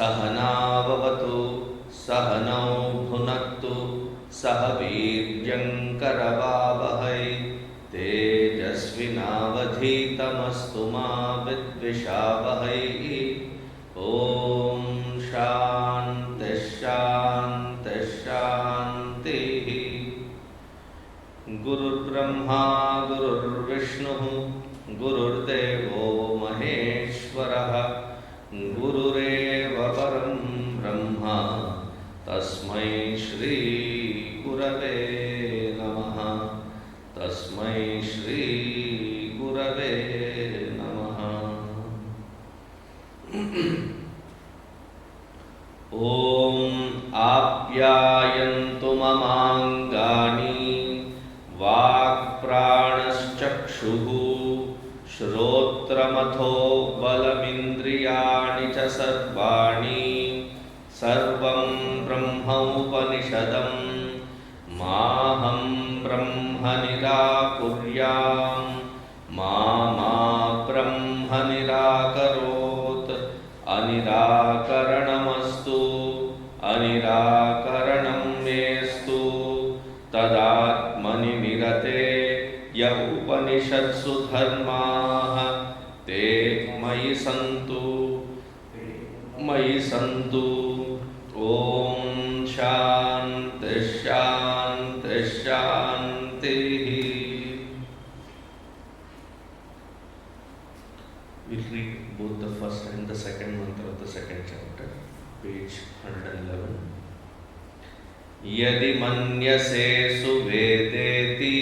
सहनाववतु सहनौ भुनक्तु सह वीर्यङ्करवावहै तेजस्विनावधीतमस्तु मा विद्विषावहै। ॐ शान्ति शान्ति शान्तिः। गुरुर्ब्रह्मा गुरुर्विष्णुः गुरुर्देवो महेश्वरः गुरुरेव परं ब्रह्म तस्मै श्री गुरवे नमः। तस्मै श्री गुरवे नमः। ॐ आप्यायन्तु ममाङ्गानि वाक्प्राणश्चक्षुः श्रोत्रमथो बलमिन्द्रियाणि च सर्वाणि सर्वं ब्रह्मोपनिषदं माहं ब्रह्म निराकुर्यां मा ब्रह्म निराकरोत्। अनिराकरणमस्तु अनिराकरणं मेस्तु तदात्मनि निरते य उपनिषत्सु धर्माः ते मयि सन्तु मयि सन्तु। ॐ शान्ति शान्ति शान्तिः। We'll read both the first and the second mantra of the second chapter, page 111. यदि मन्यसे सुवेदेति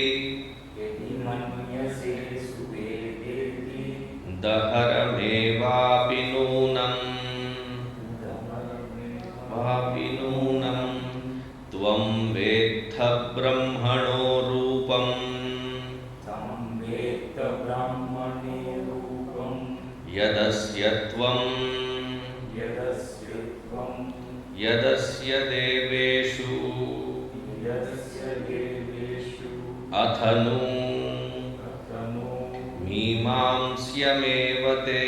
दहरमेवापि नूनं त्वं वेत्थ ब्रह्मणो रूपम् यदस्य त्वं यदस्य देवेषु अथनु मीमांस्यमेव ते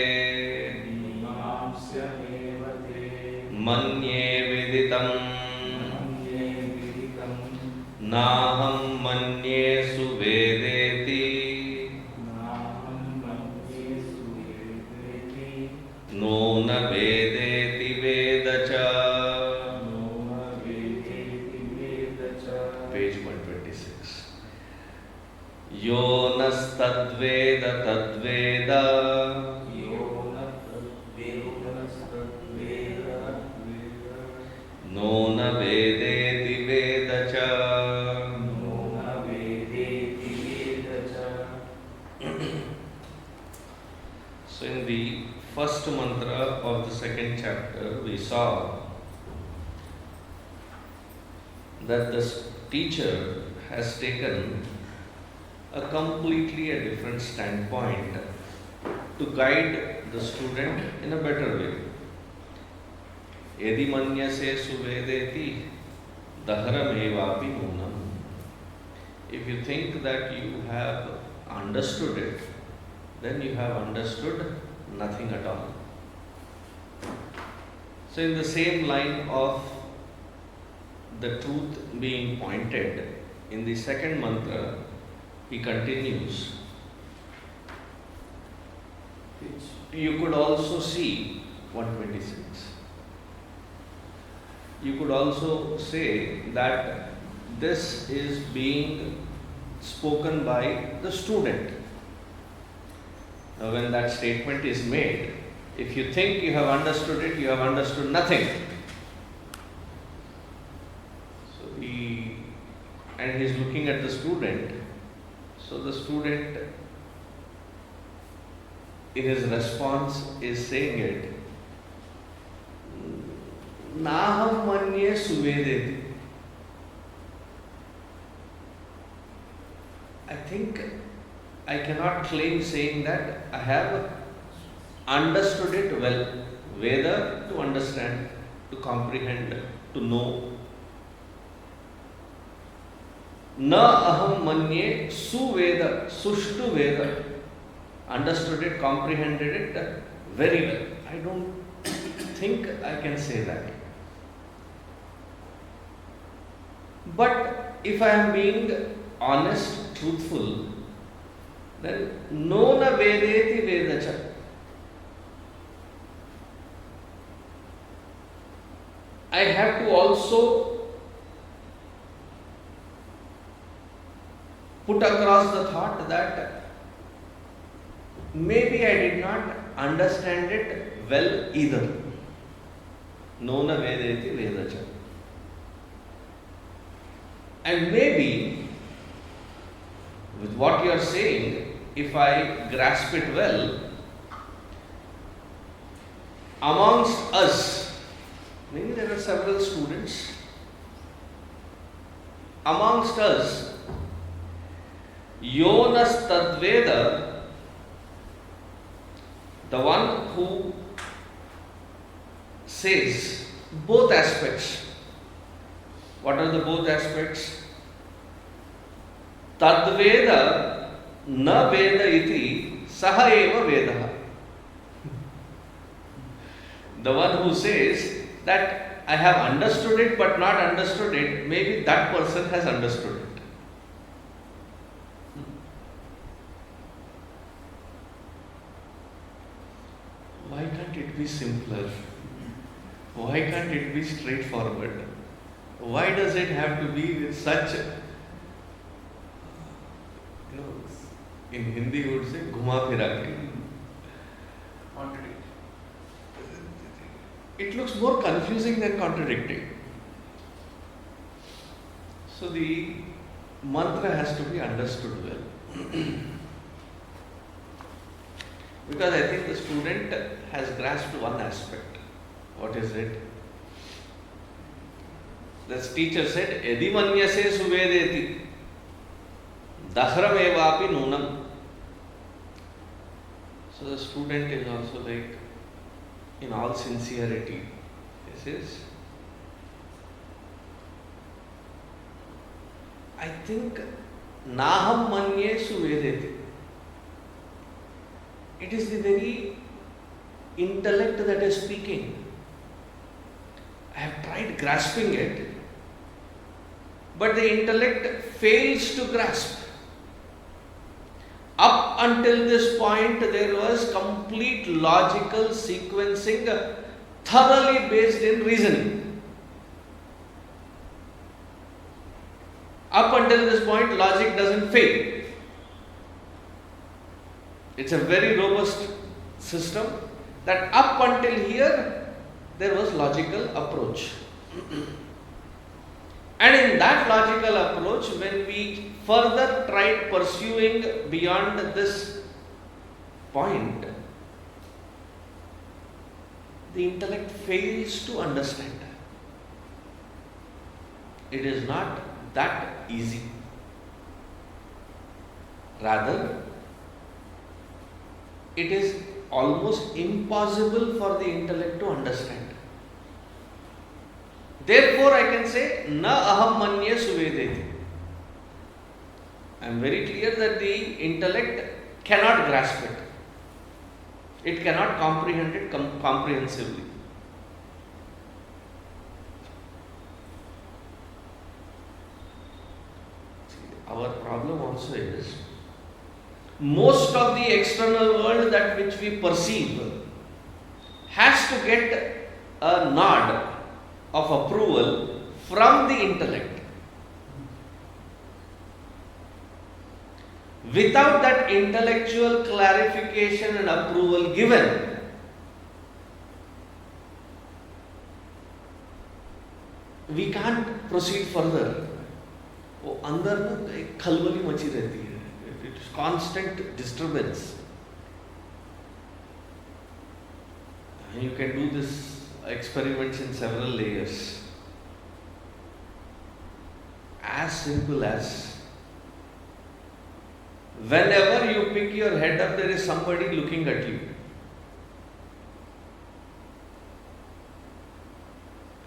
मन्ये विदितं नाहं मन्ये सुवेदेति नो न वेदेति वेद च। Page 126. यो नस्तद्वेद तद्वेद नो न वेदेति वेद च। So in the first mantra of the second chapter we saw that the teacher has taken a completely different standpoint to guide the student in a better way. Yadi manyase suvedeti daharamevapi nunam. If you think that you have understood it, then you have understood nothing at all. So in the same line of the truth being pointed, in the second mantra he continues. You could also see 126. You could also say that this is being spoken by the student. Now when that statement is made, if you think you have understood it, you have understood nothing. So he is looking at the student. So the student in his response is saying it. Naham manye suvedeti. I think I cannot claim saying that I have understood it well. Veda to understand, to comprehend, to know. Na aham manye suveda, sushtu veda. Understood it, comprehended it very well. I don't think I can say that. But if I am being honest, truthful, then no na vedeti vedacha. I have to also put across the thought that maybe I did not understand it well either. No na vedeti vedacha. And maybe with what you are saying, if I grasp it well, amongst us, maybe there are several students, amongst us, Yonas Tadveda, the one who says both aspects. What are the both aspects? Tadveda na veda iti saha eva vedaha. The one who says that I have understood it but not understood it, maybe that person has understood it. Why can't it be simpler? Why can't it be straightforward? Why does it have to be with such, in Hindi we would say, ghuma phira ke? It looks more confusing than contradicting. So the mantra has to be understood well. Because I think the student has grasped one aspect. What is it? The teacher said, Yadi manyase suvedeti dahram evapi nunam. So the student is also like, in all sincerity, he says, I think naham manye suvedeti. It is the very intellect that is speaking. I have tried grasping it, but the intellect fails to grasp. Up until this point, there was complete logical sequencing, thoroughly based in reasoning. Up until this point, logic doesn't fail. It's a very robust system that up until here, there was logical approach. And in that logical approach, when we further tried pursuing beyond this point, the intellect fails to understand. It is not that easy. Rather, it is almost impossible for the intellect to understand. Therefore, I can say, na aham manye suvedeti. I am very clear that the intellect cannot grasp it. It cannot comprehend it comprehensively. Our problem also is, most of the external world that which we perceive has to get a nod of approval from the intellect. Without that intellectual clarification and approval given, we can't proceed further. वो अंदर ना एक खलबली मची रहती है. It is constant disturbance. And you can do this experiments in several layers. As simple as, whenever you pick your head up, there is somebody looking at you.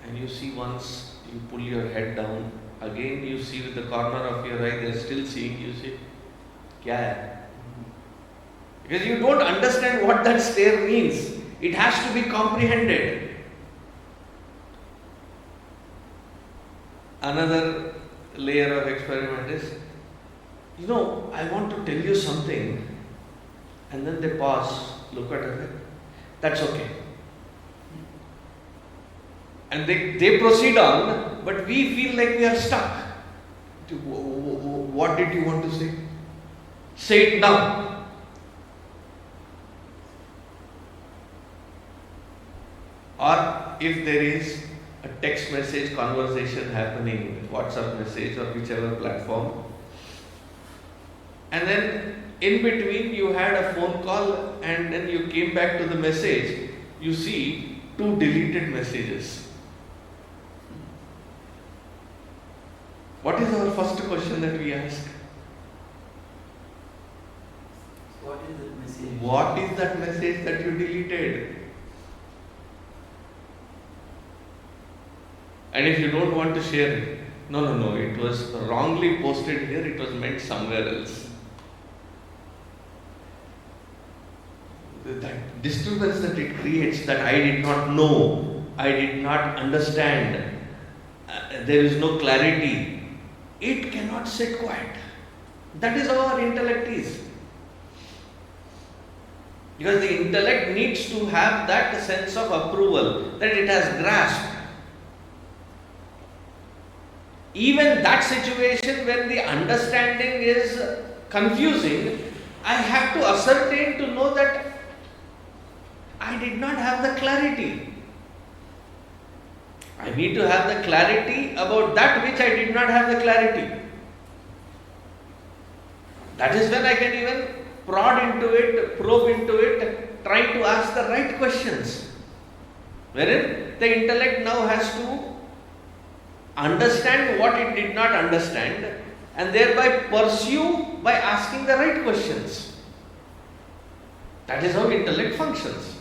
And you see, once you pull your head down, again you see with the corner of your eye, they are still seeing you. Say, kya hai? Because you don't understand what that stare means. It has to be comprehended. Another layer of experiment is, I want to tell you something, and then they pause, look at it, that's okay. And they proceed on, but we feel like we are stuck. What did you want to say? Say it now. Or if there is a text message conversation happening, WhatsApp message or whichever platform, and then in between you had a phone call and then you came back to the message, you see 2 deleted messages. What is our first question that we ask? What is that message? What is that message that you deleted? And if you don't want to share it, no, it was wrongly posted here, it was meant somewhere else. That disturbance that it creates, that I did not know, I did not understand, there is no clarity, it cannot sit quiet. That is how our intellect is. Because the intellect needs to have that sense of approval, that it has grasped. Even that situation when the understanding is confusing, I have to ascertain to know that I did not have the clarity. I need to have the clarity about that which I did not have the clarity. That is when I can even prod into it, probe into it, try to ask the right questions. Wherein the intellect now has to understand what it did not understand and thereby pursue by asking the right questions. That is how intellect functions.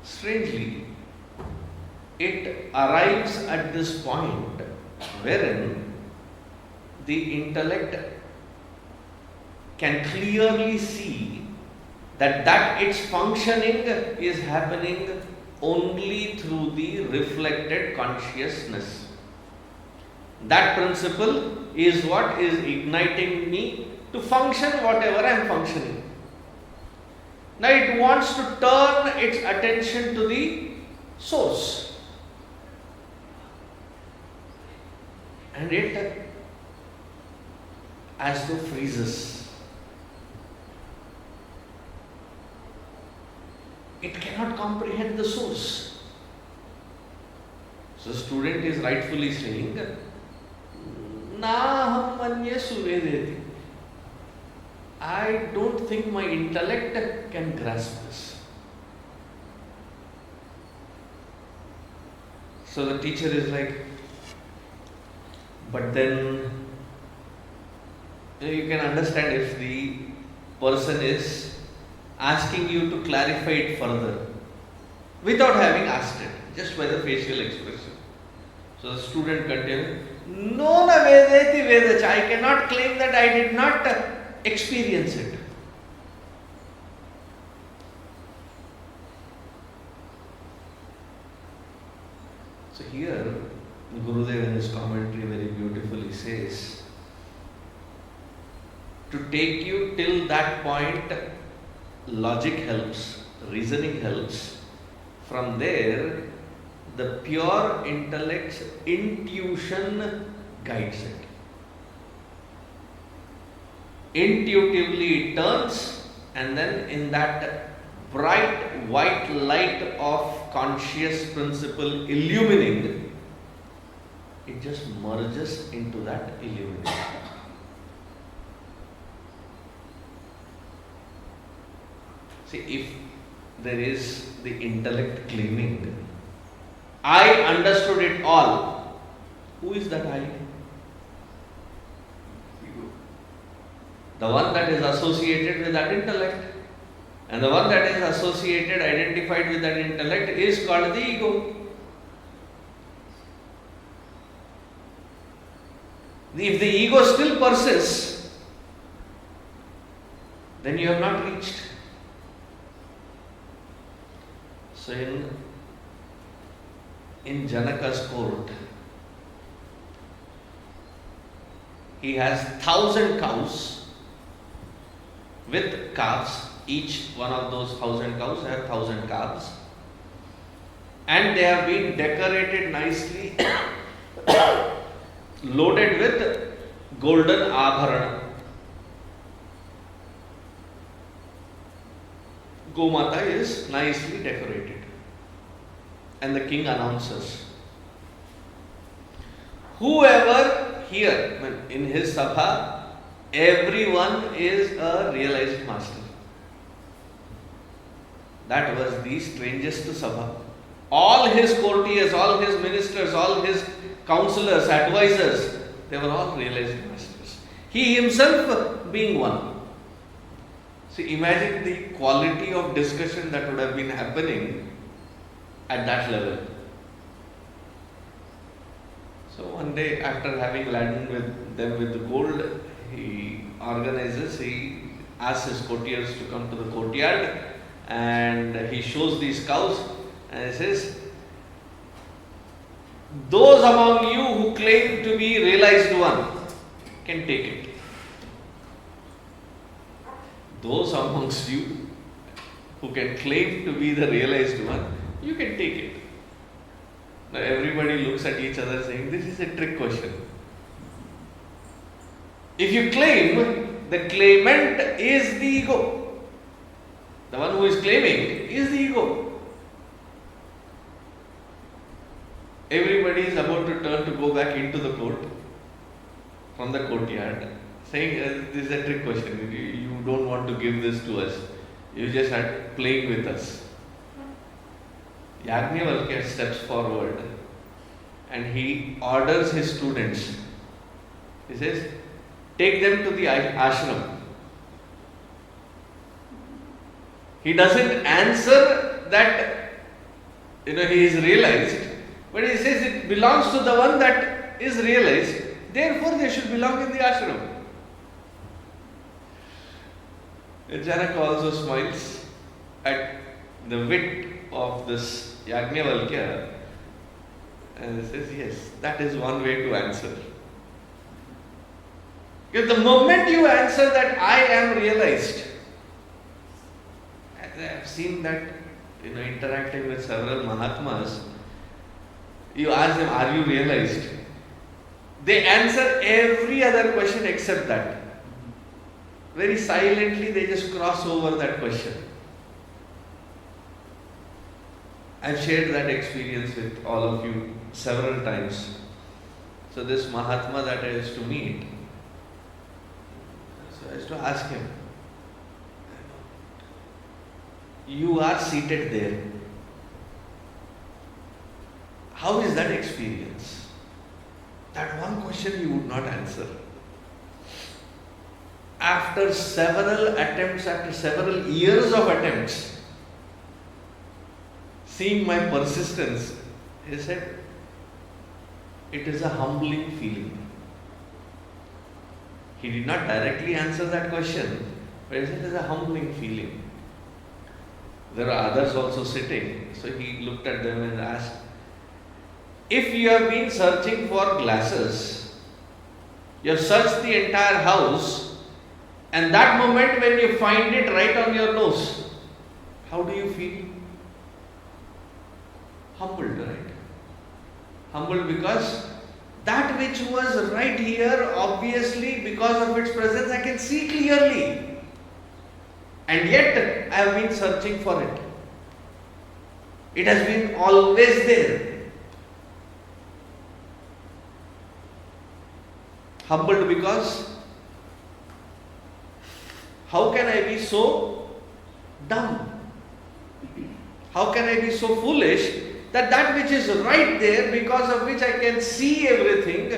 Strangely, it arrives at this point wherein the intellect can clearly see that its functioning is happening only through the reflected consciousness. That principle is what is igniting me to function whatever I am functioning. Now it wants to turn its attention to the source. And it as though freezes. It cannot comprehend the source. So student is rightfully saying, Naham manye suvedeti. I don't think my intellect can grasp this. So the teacher is like, but then you can understand if the person is asking you to clarify it further without having asked it, just by the facial expression. So the student continues, no na vedeti vedacha. I cannot claim that I did not experience it. So here Gurudev in his commentary very beautifully says, to take you till that point, logic helps, reasoning helps. From there, the pure intellect's intuition guides it. Intuitively it turns, and then in that bright white light of conscious principle illumining, it just merges into that illumination. See, if there is the intellect claiming, I understood it all, who is that I? The one that is associated with that intellect. And the one that is associated, identified with that intellect is called the ego. If the ego still persists, then you have not reached. So in Janaka's court, he has 1,000 cows with calves. Each one of those 1,000 cows have 1,000 calves, and they have been decorated nicely, loaded with golden abharana. Gomata is nicely decorated, and the king announces, whoever here in his sabha, everyone is a realized master. That was the strangest sabha. All his courtiers, all his ministers, all his counselors, advisors, they were all realized masters. He himself being one. See, imagine the quality of discussion that would have been happening at that level. So one day, after having laden with them with the gold, he asks his courtiers to come to the courtyard, and he shows these cows and he says, those among you who claim to be realized one can take it. Those amongst you who can claim to be the realized one, you can take it. Now everybody looks at each other saying, this is a trick question. If you claim, the claimant is the ego. The one who is claiming is the ego. Everybody is about to turn to go back into the court from the courtyard, saying, this is a trick question. You don't want to give this to us. You just are playing with us. Yajnavalkya steps forward and he orders his students. He says, take them to the ashram. He doesn't answer that he is realized, but he says it belongs to the one that is realized, therefore they should belong in the ashram. Janaka also smiles at the wit of this Yajnavalkya and says, yes, that is one way to answer. Because the moment you answer that I am realized, I have seen that interacting with several Mahatmas, you ask them, are you realized? They answer every other question except that. Very silently they just cross over that question. I've shared that experience with all of you several times. So this Mahatma that I used to meet, so I used to ask him, you are seated there. How is that experience? That one question you would not answer. After several attempts, after several years of attempts, seeing my persistence, he said, it is a humbling feeling. He did not directly answer that question, but he said it is a humbling feeling. There are others also sitting, so he looked at them and asked, if you have been searching for glasses, you have searched the entire house, and that moment when you find it right on your nose, how do you feel? Humbled, right? Humbled because that which was right here, obviously because of its presence, I can see clearly. And yet I have been searching for it. It has been always there. Humbled because how can I be so dumb? How can I be so foolish that which is right there, because of which I can see everything,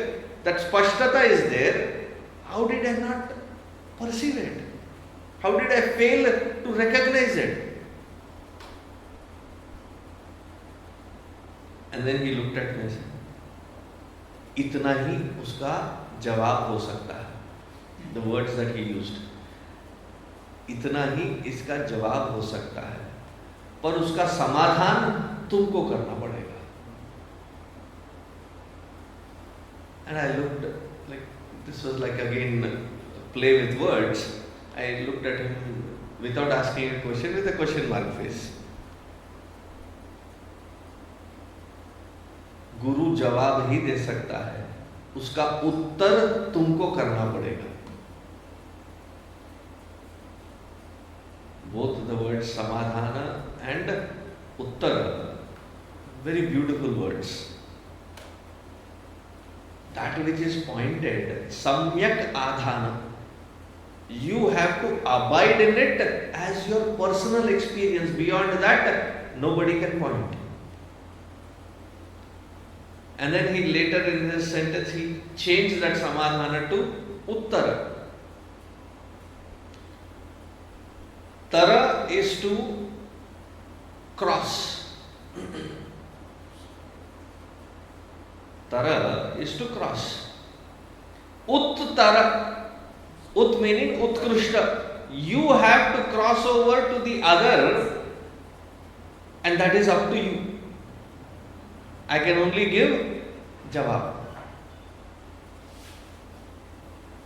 that spashtata is there, how did I not perceive it? How did I fail to recognize it? And then he looked at me and said, इतना ही उसका जवाब हो सकता है. The words that he used. इतना ही इसका जवाब हो सकता है, पर उसका समाधान तुमको करना पड़ेगा. And I looked like, This was like again play with words. I looked at him without asking a question with a question mark face. गुरु जवाब ही दे सकता है, उसका उत्तर तुमको करना पड़ेगा. Both the words samadhana and uttara, very beautiful words. That which is pointed, samyak adhana, you have to abide in it as your personal experience. Beyond that, nobody can point. And then he later in his sentence, he changed that samadhana to uttara. Tara is to cross. Tara is to cross. Uttara, ut meaning utkrishta. You have to cross over to the other, and that is up to you. I can only give jawab.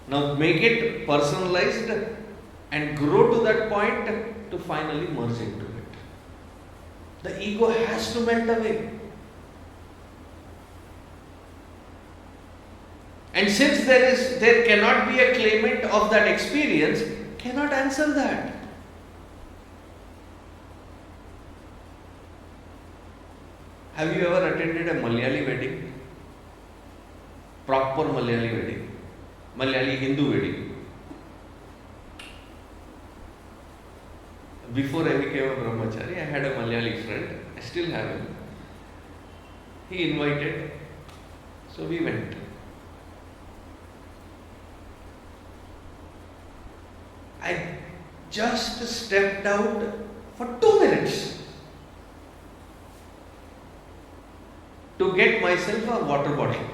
Now make it personalized and grow to that point to finally merge into it. The ego has to melt away. And since there cannot be a claimant of that experience, cannot answer that. Have you ever attended a Malayali wedding? Proper Malayali wedding. Malayali Hindu wedding. Before I became a brahmachari, I had a Malayali friend. I still have him. He invited. So we went. I just stepped out for 2 minutes to get myself a water bottle.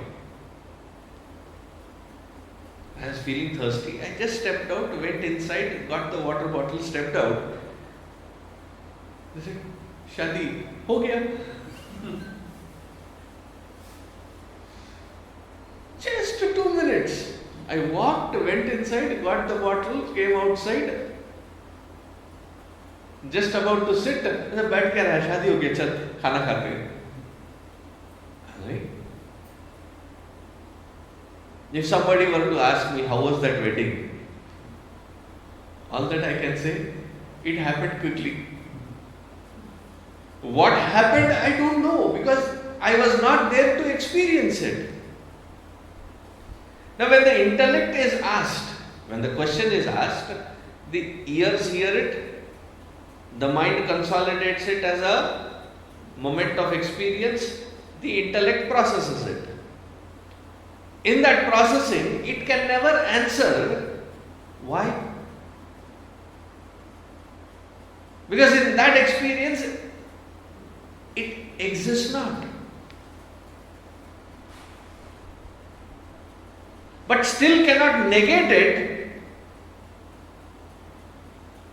I was feeling thirsty. I just stepped out, went inside, got the water bottle, stepped out. They said, Shadi, ho gaya. Just 2 minutes. I walked, went inside, got the bottle, came outside. Just about to sit, बैठ क्या रहा है, शादी हो गया, चल खाना खाते हैं. If somebody were to ask me how was that wedding, all that I can say, it happened quickly. What happened, I don't know, because I was not there to experience it. Now when the intellect is asked, when the question is asked, the ears hear it, the mind consolidates it as a moment of experience, the intellect processes it. In that processing, it can never answer why. Because in that experience, it exists not. But still cannot negate it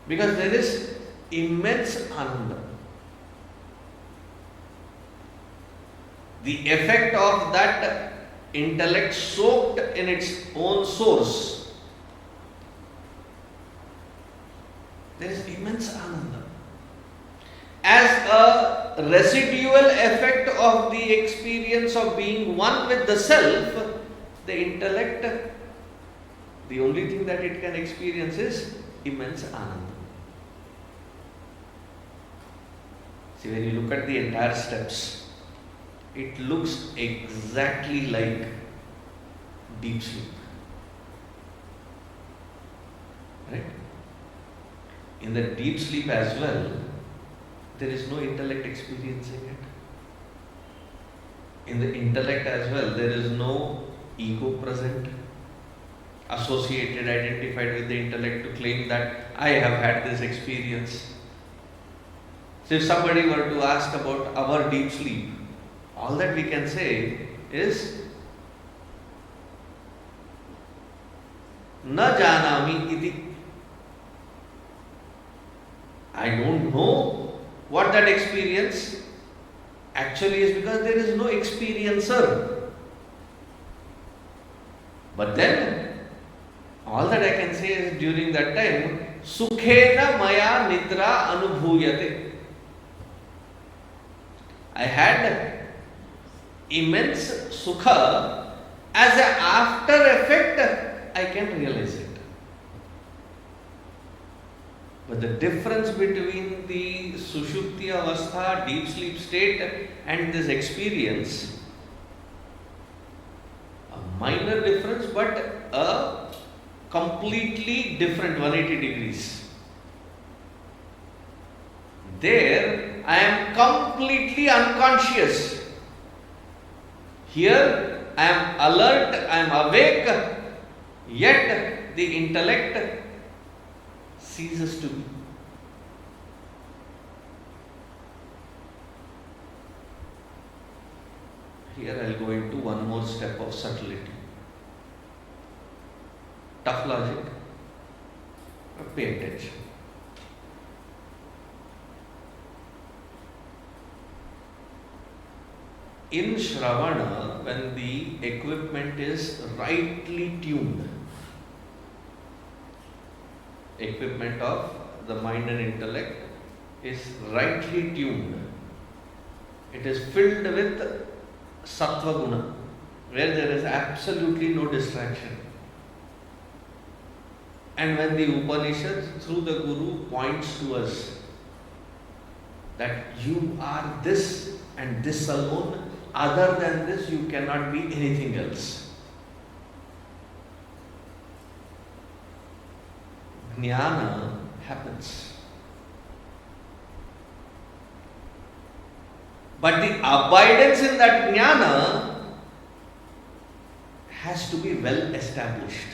because there is immense ananda. The effect of that intellect soaked in its own source, there is immense ananda. As a residual effect of the experience of being one with the self, the intellect, the only thing that it can experience is immense ananda. See, when you look at the entire steps, it looks exactly like deep sleep. Right? In the deep sleep as well, there is no intellect experiencing it. In the intellect as well, there is no ego present, associated, identified with the intellect to claim that I have had this experience. So if somebody were to ask about our deep sleep, all that we can say is na janami iti. I don't know what that experience actually is because there is no experiencer. But then All that I can say is during that time, Sukhena Maya Nidra Anubhuyate. I had immense Sukha. As an after effect, I can realize it. But the difference between the Sushupti Avastha, deep sleep state, and this experience, a minor difference, but a completely different 180 degrees. There, I am completely unconscious. Here, I am alert, I am awake, yet the intellect ceases to be. Here, I will go into one more step of subtlety. Tough logic, but pay attention. In Shravana, when the equipment is rightly tuned, equipment of the mind and intellect is rightly tuned, it is filled with sattva guna, where there is absolutely no distraction. And when the Upanishad through the Guru points to us that you are this and this alone, other than this you cannot be anything else. Jnana happens. But the abidance in that jnana has to be well established,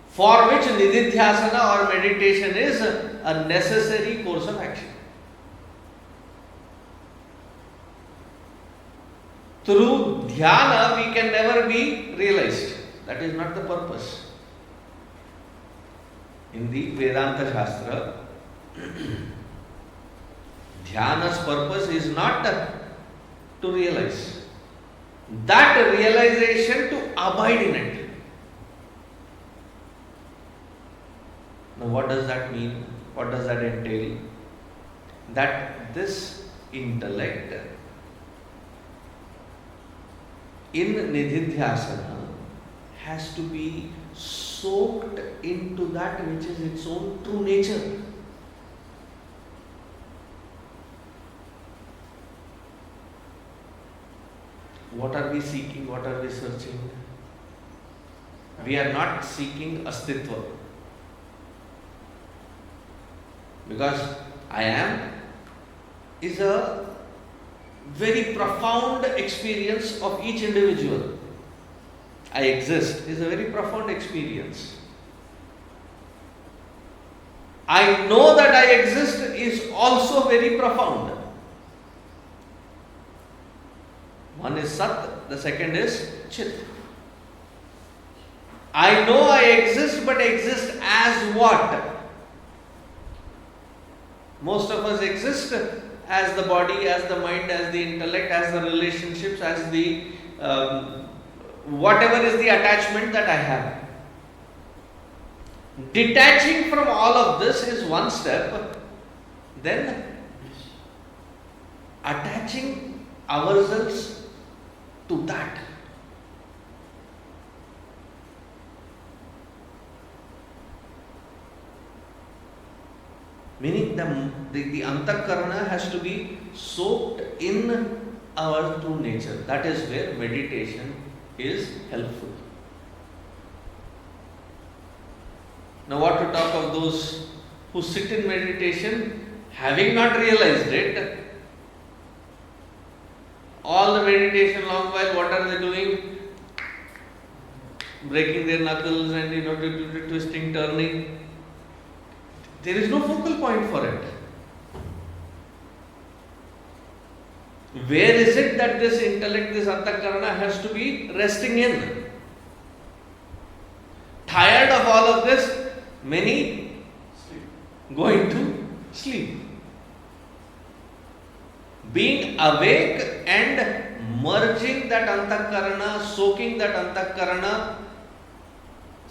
for which nididhyasana or meditation is a necessary course of action. Through dhyana, we can never be realized. That is not the purpose. In the Vedanta Shastra, dhyana's purpose is not to realize. That realization to abide in it. Now, what does that mean? What does that entail? That this intellect in nididhyasana has to be soaked into that which is its own true nature. What are we seeking? What are we searching? We are not seeking astitva. Because I am is a very profound experience of each individual. I exist is a very profound experience. I know that I exist is also very profound. One is Sat, the second is Chit. I know I exist, but exist as what? Most of us exist as the body, as the mind, as the intellect, as the relationships, as the whatever is the attachment that I have. Detaching from all of this is one step. Then attaching ourselves to that. Meaning the antakarana has to be soaked in our true nature. That is where meditation is helpful. Now, what to talk of those who sit in meditation having not realized it? All the meditation long while, what are they doing? Breaking their knuckles and twisting, turning. There is no focal point for it. Where is it that this intellect, this antakarana has to be resting in? Tired of all of this, many going to sleep. Being awake and merging that antakarana, soaking that antakarana,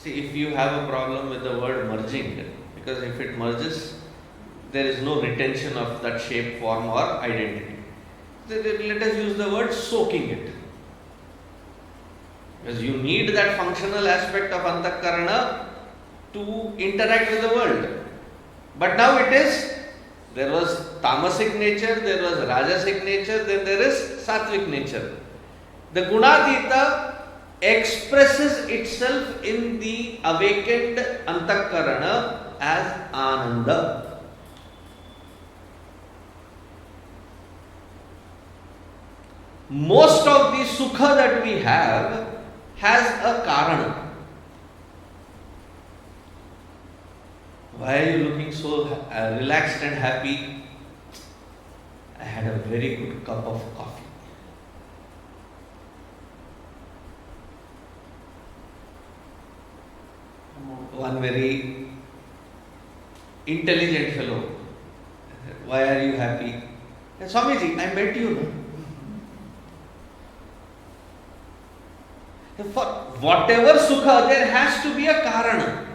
See, if you have a problem with the word merging, because if it merges, there is no retention of that shape, form, or identity. Let us use the word soaking it. Because you need that functional aspect of antakarana to interact with the world. But now there was tamasic nature, there was rajasic nature, then there is sattvic nature. The gunadita expresses itself in the awakened antakarana as ananda. Most of the sukha that we have has a karana. Why are you looking so relaxed and happy? I had a very good cup of coffee. One very intelligent fellow. Why are you happy? Swamiji, I met you, no? For whatever sukha, there has to be a karana.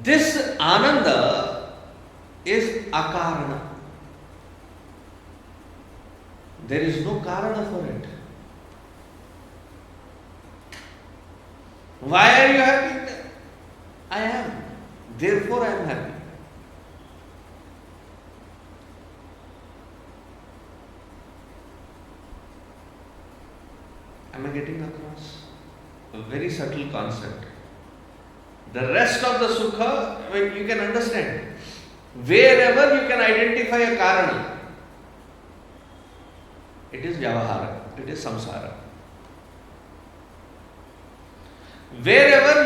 This ananda is akarana. There is no karana for it. Why are you happy? I am. Therefore I am happy. Am I getting across? A very subtle concept. The rest of the sukha, you can understand. Wherever you can identify a karana, it is vyavahara, it is samsara. Wherever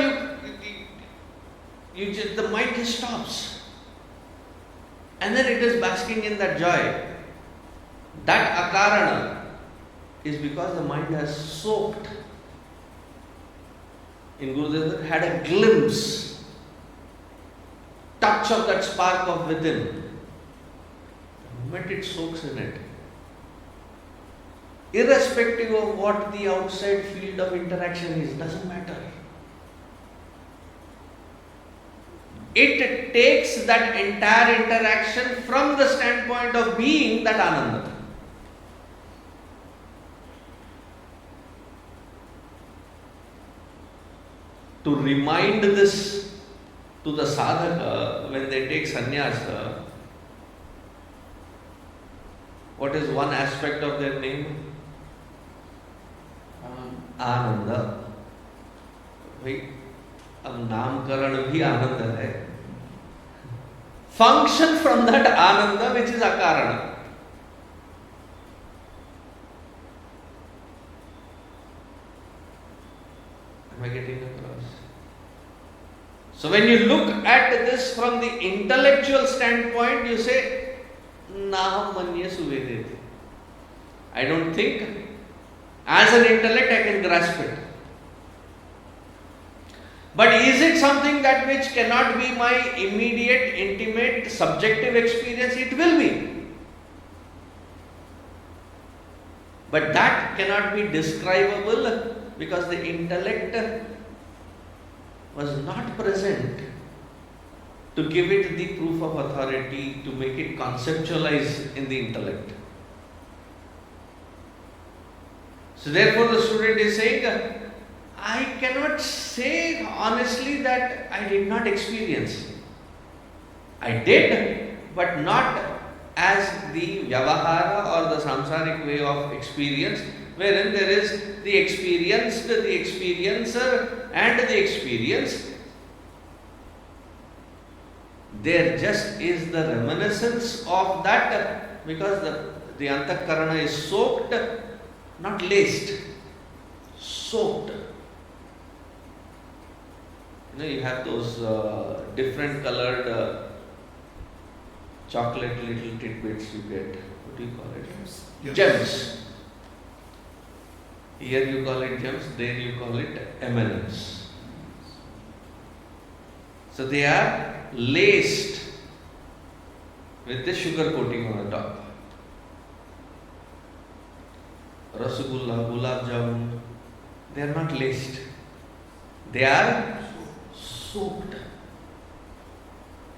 the mind just stops. And then it is basking in that joy. That akarana is because the mind has soaked. In Gurudev had a glimpse, touch of that spark of within. The moment it soaks in it, irrespective of what the outside field of interaction is, doesn't matter. It takes that entire interaction from the standpoint of being that ananda. To remind this to the sadhaka when they take sannyasa, what is one aspect of their name? Ananda. भाई अब नामकरण भी आनंद है. Function from that ananda which is akarana. Am I getting across? So when you look at this from the intellectual standpoint, you say, Naham manya suvedeti. I don't think. As an intellect, I can grasp it. But is it something that which cannot be my immediate, intimate, subjective experience? It will be. But that cannot be describable because the intellect was not present to give it the proof of authority, to make it conceptualize in the intellect. So therefore the student is saying, I cannot say honestly that I did not experience. I did, but not as the vyavahara or the samsaric way of experience, wherein there is the experienced, the experiencer and the experience. There just is the reminiscence of that because the antakarana is soaked, not laced, soaked. You have those different colored chocolate little tidbits you get. What do you call it? Gems. Here you call it gems, there you call it eminence. So they are laced with the sugar coating on the top. Rasgulla, gulab jamun, They are not laced. They are soaked.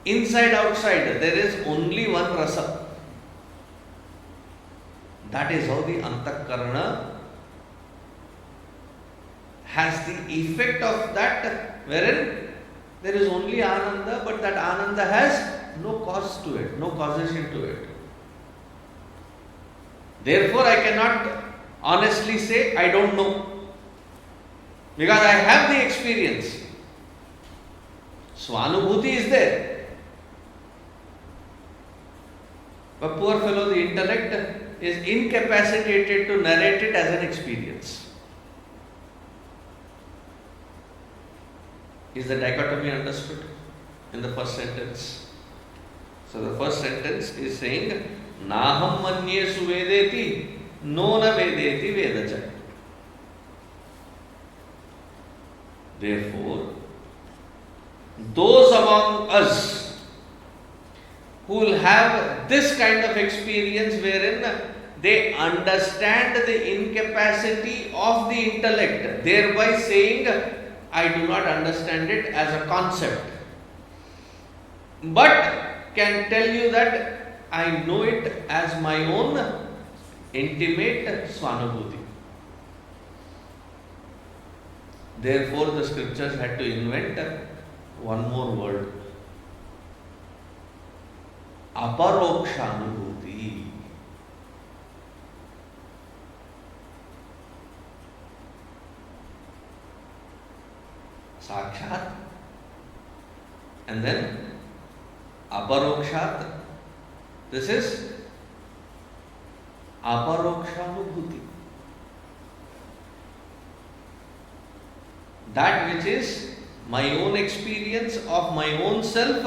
Inside, outside, there is only one rasa. That is how the antakarana has the effect of that, wherein there is only ananda, but that ananda has no cause to it, no causation to it. Therefore, I cannot honestly say I don't know, because I have the experience. Swanubhuti is there. But poor fellow, the intellect is incapacitated to narrate it as an experience. Is the dichotomy understood in the first sentence? So the first sentence is saying, Naham manye suvedeti, no na vedeti vedacha. Therefore, those among us who will have this kind of experience wherein they understand the incapacity of the intellect, thereby saying, I do not understand it as a concept, but can tell you that I know it as my own intimate swanubhuti. Therefore, the scriptures had to invent one more word, aparokshanubhuti. Sakshat and then aparokshat. This is aparokshanubhuti. That which is my own experience of my own self,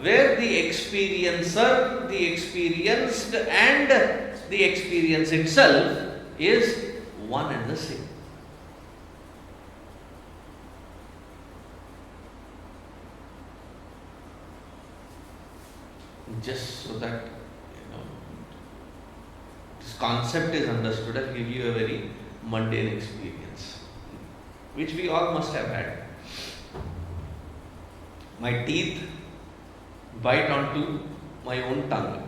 where the experiencer, the experienced, and the experience itself is one and the same. Just so that this concept is understood, I'll give you a very mundane experience, which we all must have had. My teeth bite onto my own tongue.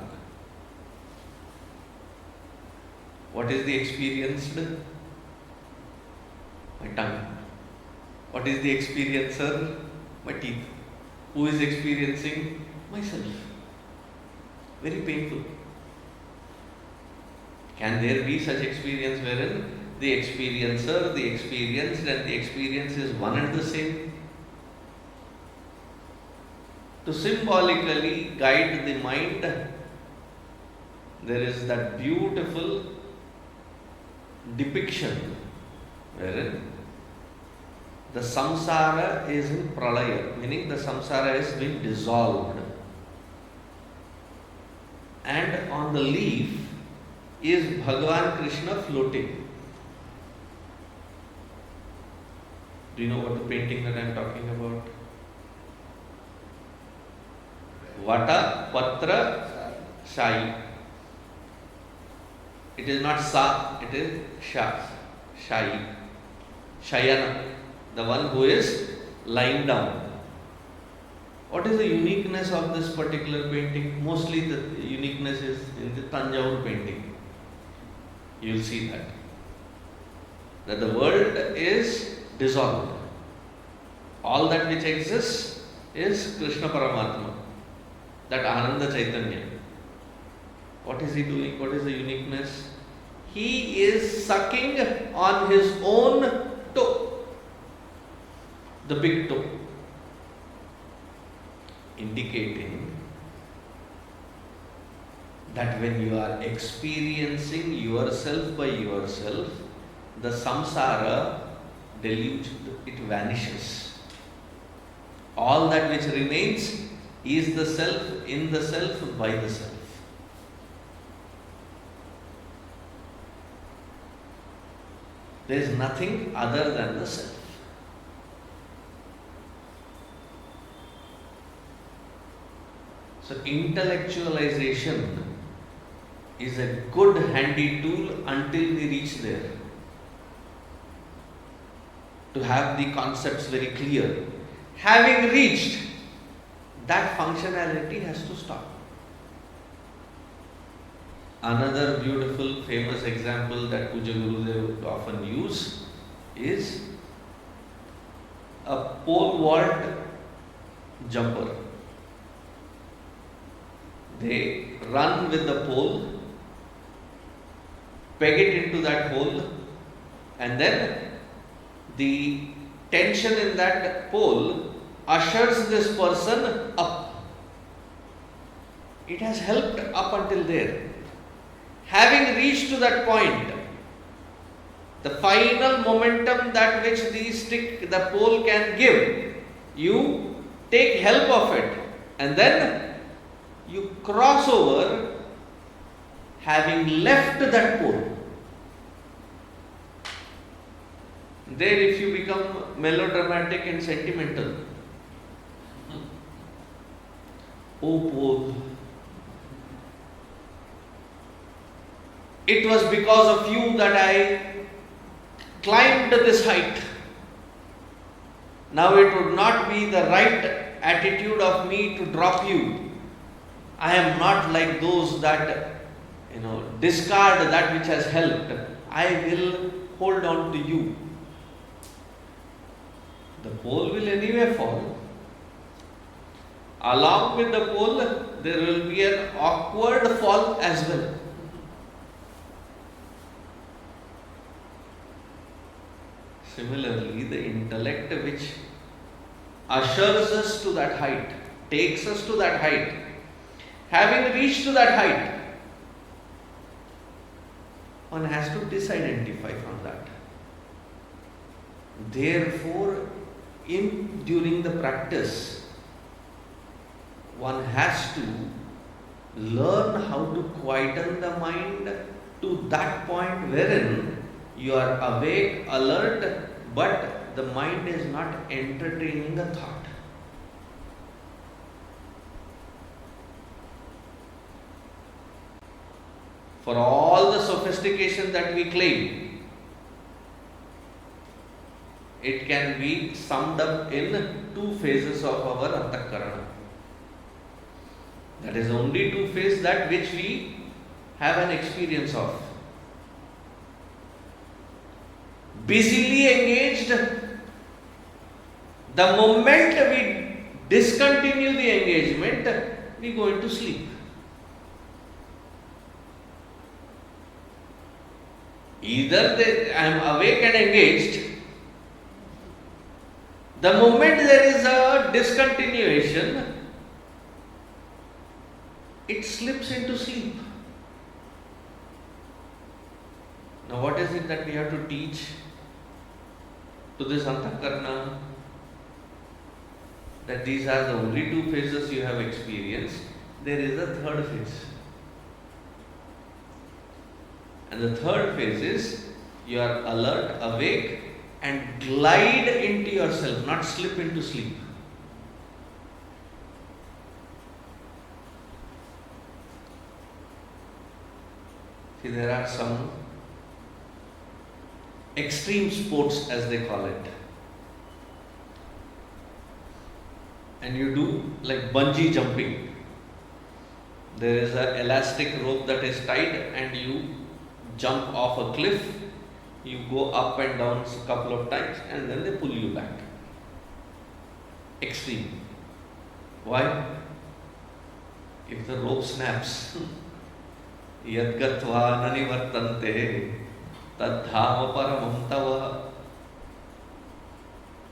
What is the experienced? My tongue. What is the experiencer? My teeth. Who is experiencing? Myself. Very painful. Can there be such experience wherein the experiencer, the experienced, and the experience is one and the same? To symbolically guide the mind, there is that beautiful depiction wherein the samsara is in pralaya, meaning the samsara is being dissolved, and on the leaf is Bhagavan Krishna floating. Do you know what the painting that I am talking about? Vata Patra Shai. It is not Sa, it is Sha. Shai. Shayana. The one who is lying down. What is the uniqueness of this particular painting? Mostly the uniqueness is in the Tanjore painting. You will see that the world is dissolved. All that which exists is Krishna Paramatma, that Ananda Chaitanya. What is he doing? What is the uniqueness? He is sucking on his own toe, the big toe, indicating that when you are experiencing yourself by yourself, the samsara deluge, it vanishes. All that which remains is the self, in the self, by the self. There is nothing other than the self. So intellectualization is a good handy tool until we reach there. to have the concepts very clear. Having reached, that functionality has to stop. Another beautiful, famous example that Puja Gurudev would often use is a pole vault jumper. They run with the pole, peg it into that hole, and then the tension in that pole ushers this person up. It has helped up until there. Having reached to that point, the final momentum that which the pole can give, you take help of it, and then you cross over, having left that pole. There, if you become melodramatic and sentimental, oh pole, it was because of you that I climbed this height. Now it would not be the right attitude of me to drop you. I am not like those that discard that which has helped. I will hold on to you. The pole will anyway fall. Along with the pole, there will be an awkward fall as well. Similarly, the intellect which ushers us to that height, takes us to that height, having reached to that height, one has to disidentify from that. Therefore, during the practice, one has to learn how to quieten the mind to that point wherein you are awake, alert, but the mind is not entertaining a thought. For all the sophistication that we claim, it can be summed up in 2 phases of our antakarana. That is only 2 phases that which we have an experience of. Busily engaged, the moment we discontinue the engagement, we go into sleep. Either I am awake and engaged. The moment there is a discontinuation, it slips into sleep. Now, what is it that we have to teach to this antakarana? That these are the only 2 phases you have experienced. There is a 3rd phase. And the 3rd phase is you are alert, awake, and glide into yourself, not slip into sleep. See, there are some extreme sports, as they call it. And you do like bungee jumping. There is an elastic rope that is tied and you jump off a cliff. You go up and down a couple of times and then they pull you back. Extreme. Why? If the rope snaps, yadgatva nanivartante tadhama paramam tava.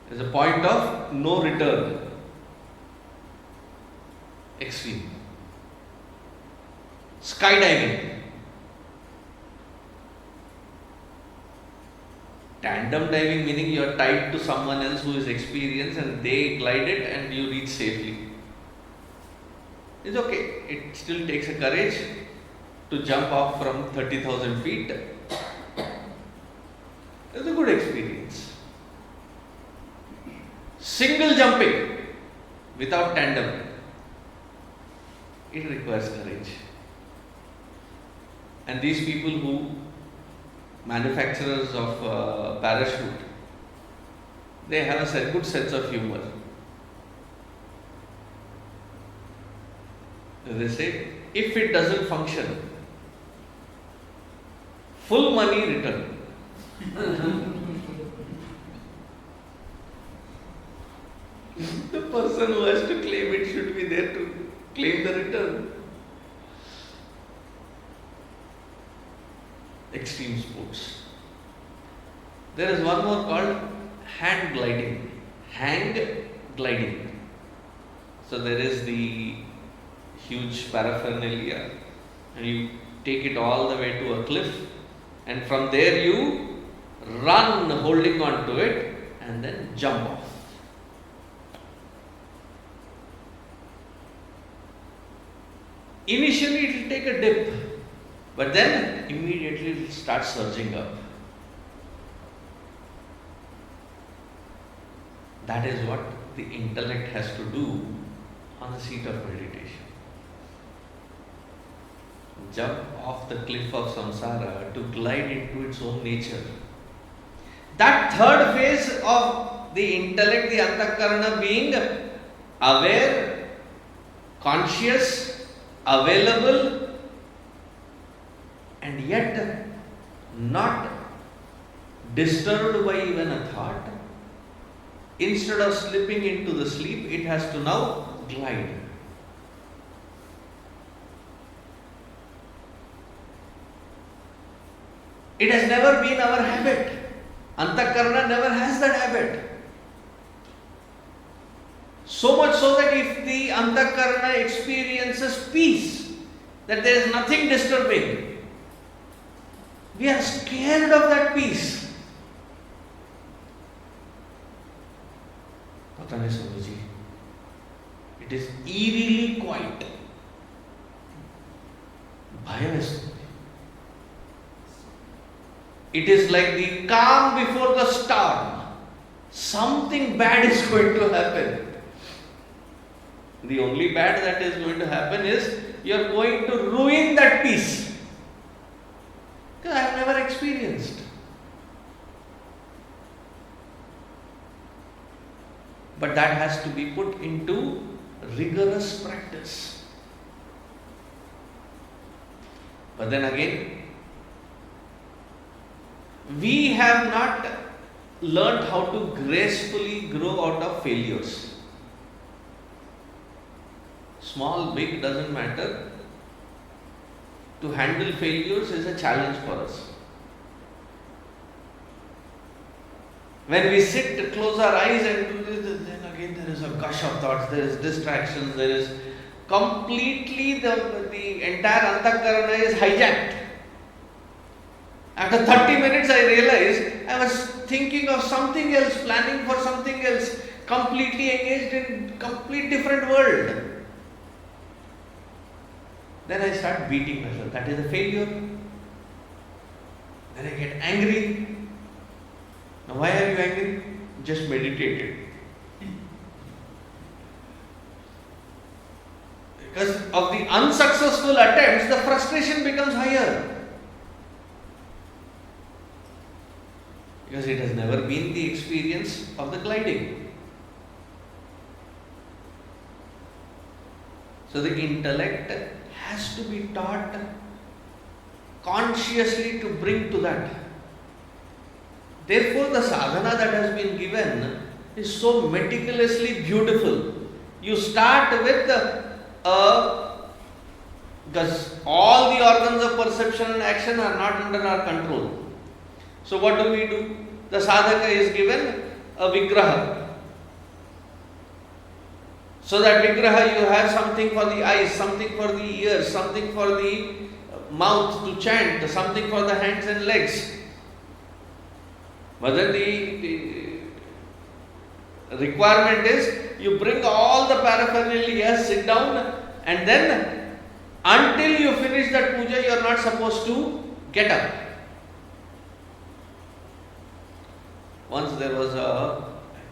There's a point of no return. Extreme. Skydiving. Tandem diving, meaning you are tied to someone else who is experienced and they glide it and you reach safely. It's okay. It still takes a courage to jump off from 30,000 feet. It's a good experience. Single jumping without tandem, it requires courage. And these people who manufacturers of parachute, They have a good sense of humor. They say, if it doesn't function, full money return. The person who has to claim it should be there to claim the return. Extreme sports. There is one more called hand gliding. Hang gliding. So there is the huge paraphernalia and you take it all the way to a cliff and from there you run holding on to it and then jump off. Initially it will take a dip, but then immediately it will start surging up. That is what the intellect has to do on the seat of meditation. Jump off the cliff of samsara to glide into its own nature. That third phase of the intellect, the antakarana, being aware, conscious, available, and yet not disturbed by even a thought. Instead of slipping into the sleep, it has to now glide. It has never been our habit. Antakarana never has that habit. So much so that if the antakarana experiences peace, that there is nothing disturbing, we are scared of that peace. Pata nahi Swamiji, it is eerily quiet. Bhayam hai Swamiji. It is like the calm before the storm. Something bad is going to happen. The only bad that is going to happen is you are going to ruin that peace. Because I have never experienced. But that has to be put into rigorous practice. But then again, we have not learnt how to gracefully grow out of failures. Small, big, doesn't matter. To handle failures is a challenge for us. When we sit, close our eyes and do this, then again there is a gush of thoughts, there is distractions, there is completely the entire antakarana is hijacked. After 30 minutes I realized I was thinking of something else, planning for something else, completely engaged in complete different world. Then I start beating myself. That is a failure. Then I get angry. Now why are you angry? Just meditated. Because of the unsuccessful attempts, the frustration becomes higher. Because it has never been the experience of the gliding. So the intellect has to be taught consciously to bring to that. Therefore, the sadhana that has been given is so meticulously beautiful. You start with because all the organs of perception and action are not under our control. So what do? The sadhaka is given a vigraha. So that vigraha, you have something for the eyes, something for the ears, something for the mouth to chant, something for the hands and legs. But then the requirement is you bring all the paraphernalia, sit down, and then until you finish that puja, you are not supposed to get up. Once there was I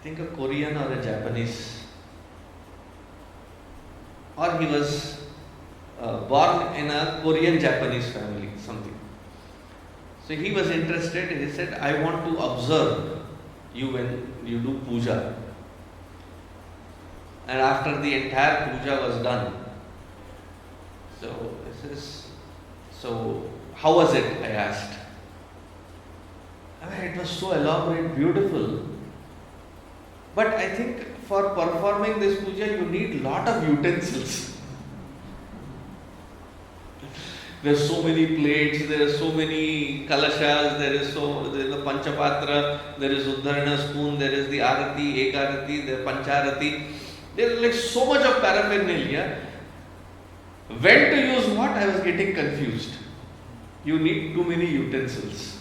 think a Korean or a Japanese, or he was born in a Korean-Japanese family, something. So he was interested, he said, I want to observe when you do puja, and after the entire puja was done, so how was it? I asked. I mean, it was so elaborate, beautiful. But I think for performing this puja, you need lot of utensils. There are so many plates, there are so many kalashas, there is the panchapatra, there is uddharana spoon, there is the arati, ekarati, the pancharati. There is like so much of paraphernalia. When to use what, I was getting confused. You need too many utensils.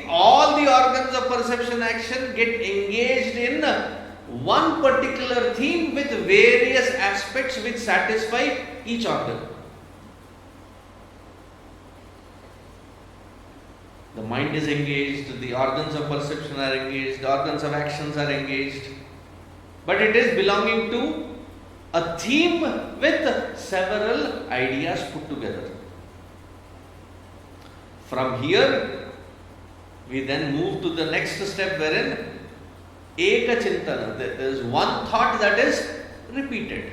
All the organs of perception action get engaged in one particular theme with various aspects which satisfy each organ. The mind is engaged, the organs of perception are engaged, the organs of actions are engaged, but it is belonging to a theme with several ideas put together. From here, we then move to the next step wherein Eka Chintana, there is one thought that is repeated.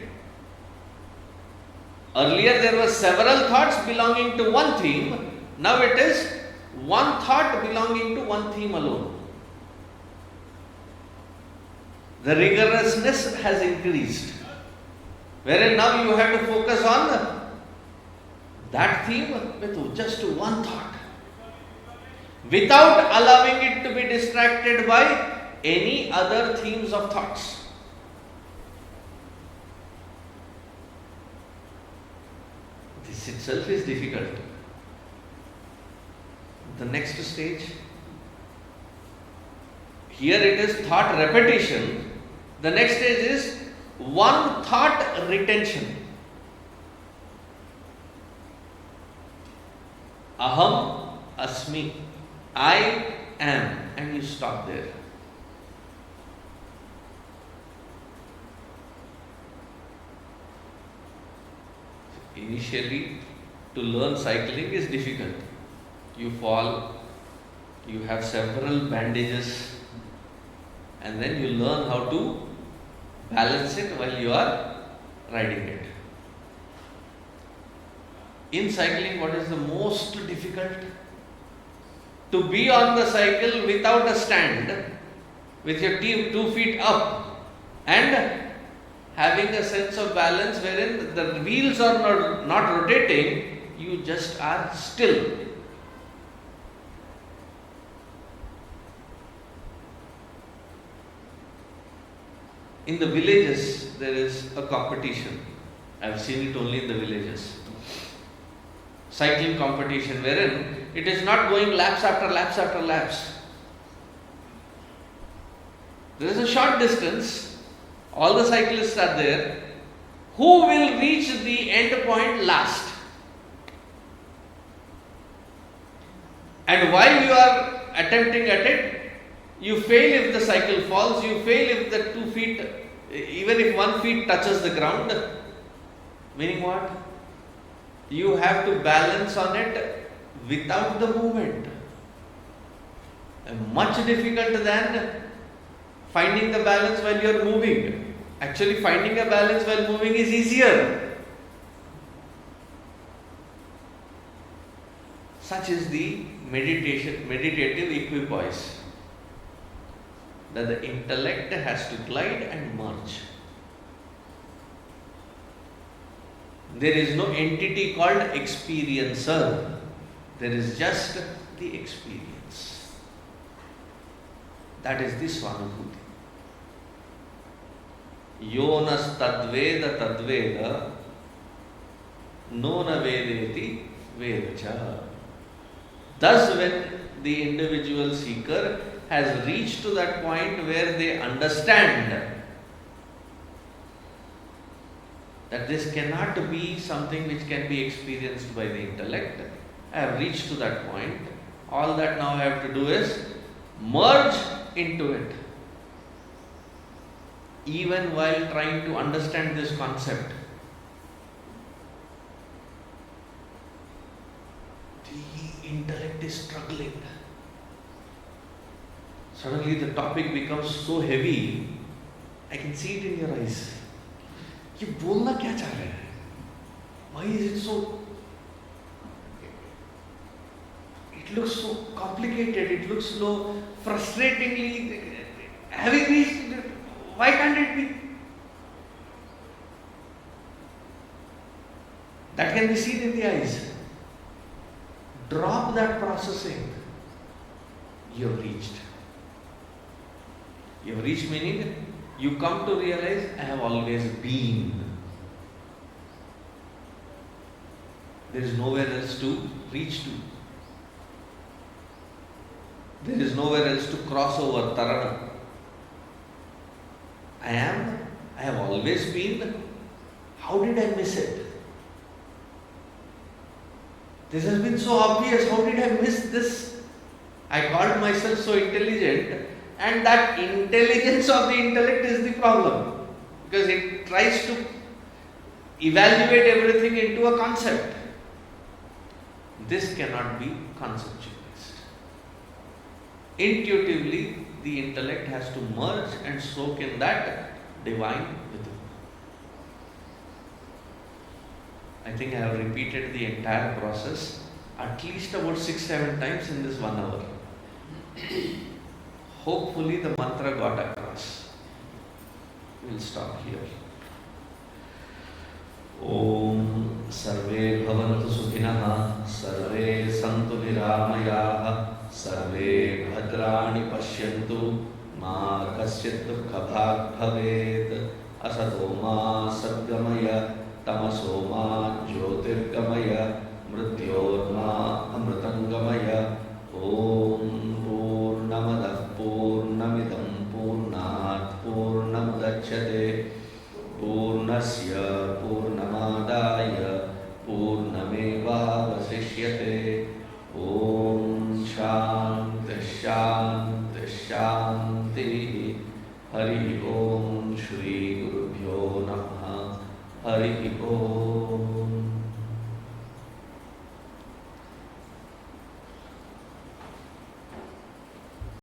Earlier there were several thoughts belonging to one theme, now it is one thought belonging to one theme alone. The rigorousness has increased, wherein now you have to focus on that theme with just one thought, without allowing it to be distracted by any other themes of thoughts. This itself is difficult. The next stage, here it is thought repetition. The next stage is one thought retention. Aham asmi, I am, and you stop there. Initially, to learn cycling is difficult. You fall, you have several bandages, and then you learn how to balance it while you are riding it. In cycling, what is the most difficult? To be on the cycle without a stand, with your 2 feet up, and having a sense of balance wherein the wheels are not rotating, you just are still. In the villages, there is a competition. I have seen it only in the villages. Cycling competition wherein it is not going laps after laps after laps. There is a short distance, all the cyclists are there. Who will reach the end point last? And while you are attempting at it, you fail if the cycle falls, you fail if the 2 feet, even if 1 feet touches the ground. Meaning what? You have to balance on it without the movement. And much difficult than finding the balance while you are moving. Actually, finding a balance while moving is easier. Such is the meditative equipoise, that the intellect has to glide and merge. There is no entity called experiencer. There is just the experience. That is the Swanubhuti. Yonas tadveda tadveda nona vedeti vedacha. Thus, when the individual seeker has reached to that point where they understand that this cannot be something which can be experienced by the intellect, I have reached to that point. All that now I have to do is merge into it. Even while trying to understand this concept, the intellect is struggling. Suddenly the topic becomes so heavy. I can see it in your eyes. ये बोलना क्या चाह रहे हैं? Why is it so? It looks so complicated. It looks so frustratingly. Having reached, why can't it be? That can be seen in the eyes. Drop that processing. You have reached. You have reached meaning you come to realize I have always been. There is nowhere else to reach to. There is nowhere else to cross over Tarana. I have always been. How did I miss it? This has been so obvious. How did I miss this? I called myself so intelligent, and that intelligence of the intellect is the problem. Because it tries to evaluate everything into a concept. This cannot be conceptualized. Intuitively, the intellect has to merge and soak in that divine within. I think I have repeated the entire process at least about 6-7 times in this 1 hour. Hopefully the mantra got across. We'll stop here. Om Sarve Bhavantu Sukhinah Sarve Santu Niramayaha Sarve Bhadrani Pashyantu Ma Kasyat Dukha Bhag Bhavet Asato Ma Sadgamaya Tamaso Ma Jyotirgamaya Mrityorma Amritangamaya Om Purnamadah Purnamidam Purnat Purnamudachyate Purnasya Purnamadaya Purnameva Vasishyate Om Shanti Shanti Shanti Hari Om Shri Gurubhyo Namaha Hari Om